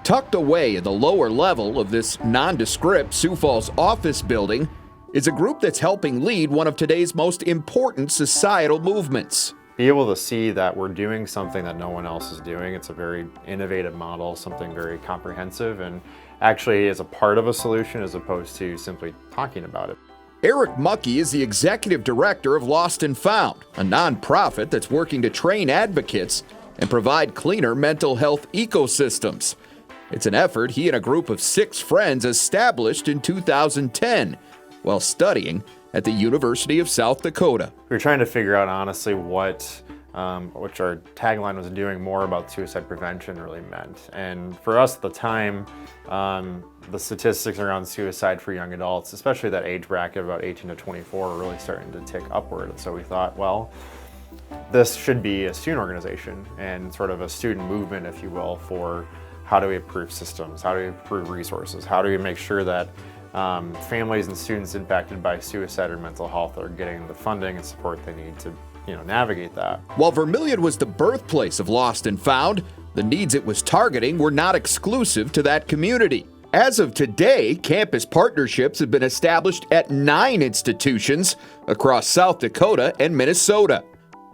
Tucked away in the lower level of this nondescript Sioux Falls office building is a group that's helping lead one of today's most important societal movements. Be able to see that we're doing something that no one else is doing. It's a very innovative model, something very comprehensive, and actually is a part of a solution as opposed to simply talking about it. Eric Muckey is the executive director of Lost&Found, a nonprofit that's working to train advocates and provide cleaner mental health ecosystems. It's an effort he and a group of 6 friends established in 2010 while studying at the University of South Dakota. We were trying to figure out honestly what our tagline was doing more about suicide prevention really meant. And for us at the time, the statistics around suicide for young adults, especially that age bracket about 18 to 24, were really starting to tick upward. And so we thought, well, this should be a student organization and sort of a student movement, if you will, for how do we improve systems, how do we improve resources, how do we make sure that families and students impacted by suicide or mental health are getting the funding and support they need to navigate that. While Vermilion was the birthplace of Lost&Found, the needs it was targeting were not exclusive to that community. As of today, campus partnerships have been established at 9 institutions across South Dakota and Minnesota.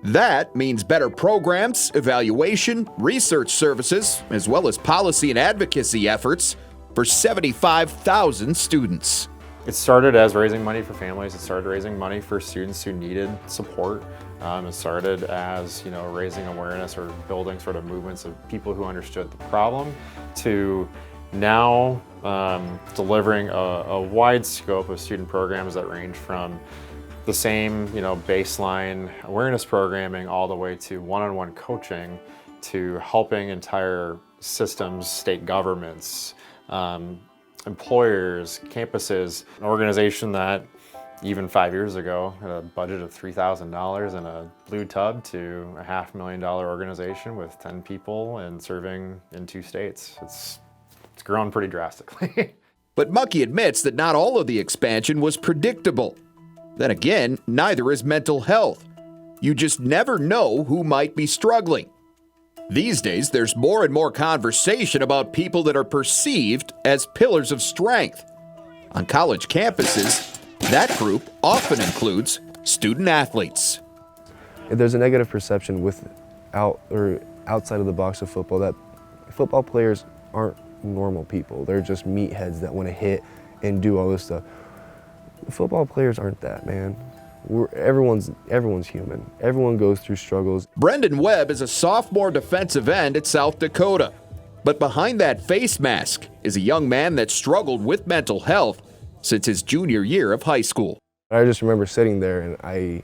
That means better programs, evaluation, research services, as well as policy and advocacy efforts for 75,000 students. It started as raising money for families. It started raising money for students who needed support. It started as raising awareness or building sort of movements of people who understood the problem, to now delivering a wide scope of student programs that range from the same baseline awareness programming all the way to one-on-one coaching, to helping entire systems, state governments, employers, campuses. An organization that even 5 years ago had a budget of $3,000 and a blue tub, to a $500,000 organization with 10 people and serving in 2 states. It's grown pretty drastically. But Muckey admits that not all of the expansion was predictable. Then again, neither is mental health. You just never know who might be struggling. These days, there's more and more conversation about people that are perceived as pillars of strength. On college campuses, that group often includes student athletes. There's a negative perception outside of the box of football that football players aren't normal people. They're just meatheads that want to hit and do all this stuff. Football players aren't that, man. Everyone's human. Everyone goes through struggles. Brendan Webb is a sophomore defensive end at South Dakota. But behind that face mask is a young man that struggled with mental health since his junior year of high school. I just remember sitting there and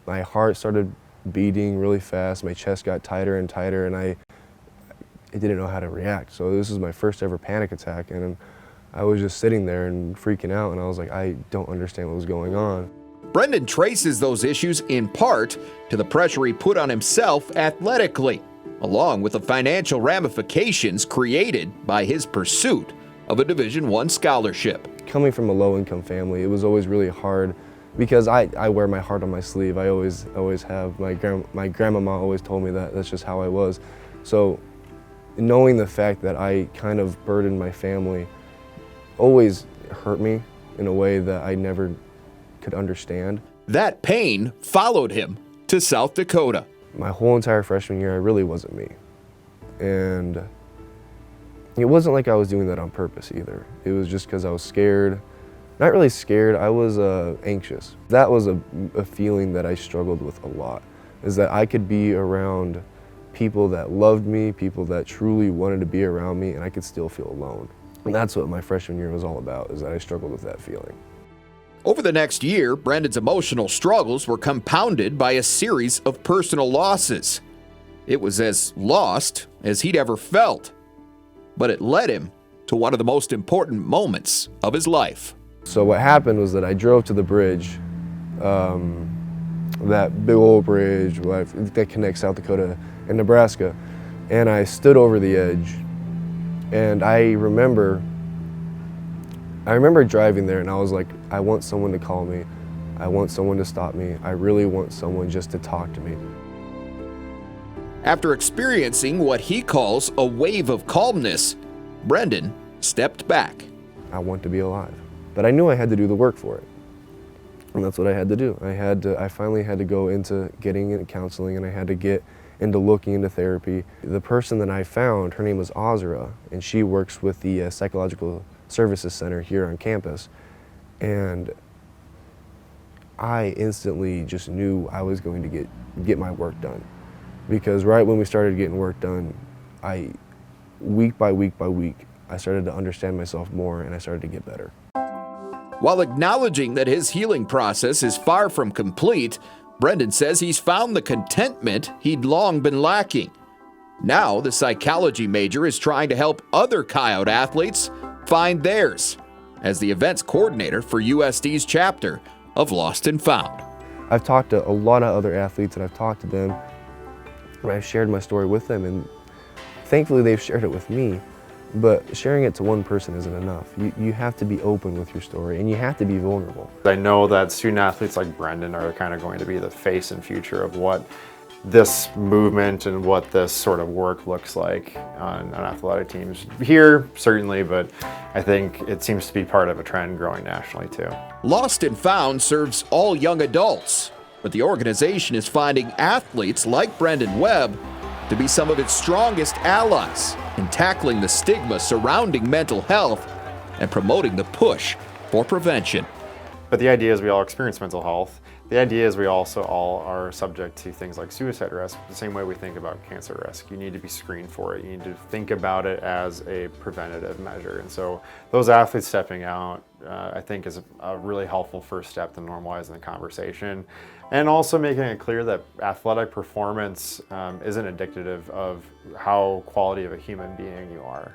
my heart started beating really fast. My chest got tighter and tighter, and I didn't know how to react. So this was my first ever panic attack, and I was just sitting there and freaking out, and I was like, I don't understand what was going on. Brendan traces those issues in part to the pressure he put on himself athletically, along with the financial ramifications created by his pursuit of a Division I scholarship. Coming from a low-income family, it was always really hard because I wear my heart on my sleeve. I always have. My grandmama always told me that. That's just how I was. So knowing the fact that I kind of burdened my family always hurt me in a way that I never could understand. That pain followed him to South Dakota. My whole entire freshman year, I really wasn't me. And it wasn't like I was doing that on purpose either. It was just because I was scared. Not really scared, I was anxious. That was a feeling that I struggled with a lot, is that I could be around people that loved me, people that truly wanted to be around me, and I could still feel alone. And that's what my freshman year was all about, is that I struggled with that feeling. Over the next year, Brendan's emotional struggles were compounded by a series of personal losses. It was as lost as he'd ever felt, but it led him to one of the most important moments of his life. So what happened was that I drove to the bridge, that big old bridge that connects South Dakota and Nebraska, and I stood over the edge, and I remember driving there, and I was like, I want someone to call me. I want someone to stop me. I really want someone just to talk to me. After experiencing what he calls a wave of calmness, Brendan stepped back. I want to be alive. But I knew I had to do the work for it. And that's what I had to do. I finally had to go into getting into counseling, and I had to get into looking into therapy. The person that I found, her name was Azra, and she works with the Psychological Services Center here on campus. And I instantly just knew I was going to get my work done. Because right when we started getting work done, week by week, I started to understand myself more, and I started to get better. While acknowledging that his healing process is far from complete, Brendan says he's found the contentment he'd long been lacking. Now, the psychology major is trying to help other Coyote athletes find theirs as the events coordinator for USD's chapter of Lost and Found. I've talked to a lot of other athletes, and I've talked to them, and I've shared my story with them, and thankfully they've shared it with me. But sharing it to one person isn't enough. You have to be open with your story, and you have to be vulnerable. I know that student athletes like Brendan are kind of going to be the face and future of what this movement and what this sort of work looks like on athletic teams. Here, certainly, but I think it seems to be part of a trend growing nationally too. Lost and Found serves all young adults, but the organization is finding athletes like Brendan Webb to be some of its strongest allies in tackling the stigma surrounding mental health and promoting the push for prevention. But the idea is we all experience mental health. The idea is we also all are subject to things like suicide risk, the same way we think about cancer risk. You need to be screened for it. You need to think about it as a preventative measure. And so those athletes stepping out, I think, is a really helpful first step to normalizing the conversation. And also making it clear that athletic performance isn't indicative of how quality of a human being you are.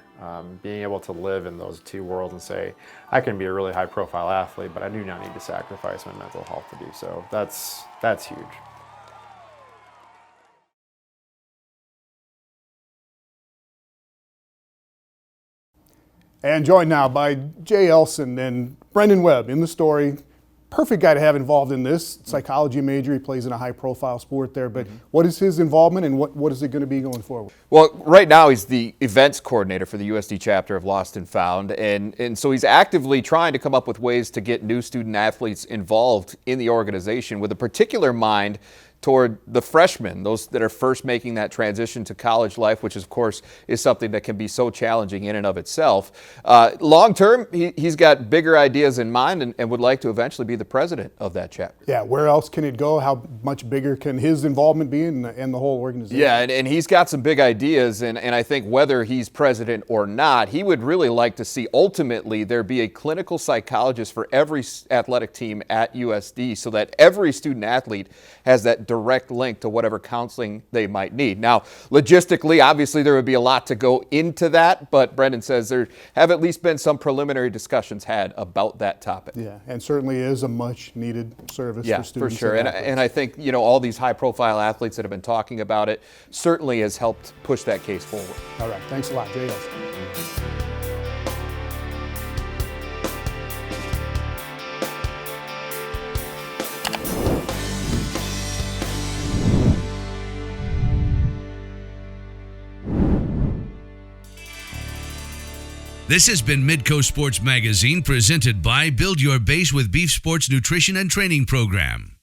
Being able to live in those two worlds and say, I can be a really high profile athlete, but I do not need to sacrifice my mental health to do so. That's huge. And joined now by Jay Elsen and Brendan Webb in the story. Perfect guy to have involved in this. Psychology major, he plays in a high profile sport there, but what is his involvement, and what is it going to be going forward? Well, right now he's the events coordinator for the USD chapter of Lost and Found, and so he's actively trying to come up with ways to get new student athletes involved in the organization with a particular mind toward the freshmen, those that are first making that transition to college life, which of course is something that can be so challenging in and of itself. Long term, he's got bigger ideas in mind and would like to eventually be the president of that chapter. Yeah, where else can it go? How much bigger can his involvement be in the whole organization? Yeah, and he's got some big ideas, and I think whether he's president or not, he would really like to see ultimately there be a clinical psychologist for every athletic team at USD so that every student athlete has that direct link to whatever counseling they might need. Now, logistically, obviously there would be a lot to go into that, but Brendan says there have at least been some preliminary discussions had about that topic. Yeah, and certainly is a much needed service for students. Yeah, for sure. And I think, all these high profile athletes that have been talking about it certainly has helped push that case forward. All right, thanks a lot, Jay Elsen. This has been Midco Sports Magazine, presented by Build Your Base with Beef Sports Nutrition and Training Program.